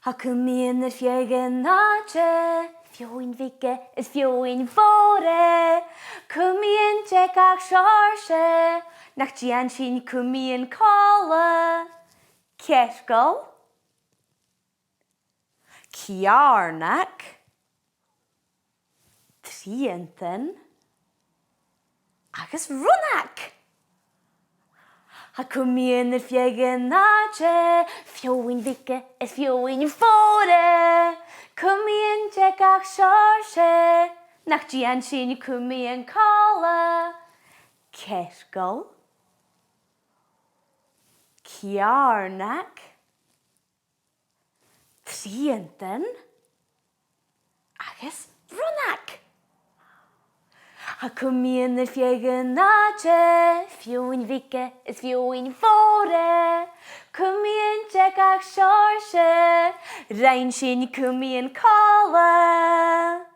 Ha Cumaidhean feadhainn àite, feadhainn bheaga is feadhainn mhòra. Cumaidhean gach seòrsa, nach sinn Cumaidhean còmhla. Cearcall, Cearnag, Triantan, agus Rionnag. Ha Cumaidhean feadhainn àite, feadhainn bheaga is feadhainn mhòra. Cumaidhean gach seòrsa, nach sinn Cumaidhean còmhla. Cearcall, Cearnag, Triantan, agus Rionnag. Ha Cumaidhean feadhainn àite, feadhainn bheaga is feadhainn mhòra. Cumaidhean gach seòrsa, Rinn sinn Cumaidhean còmhla.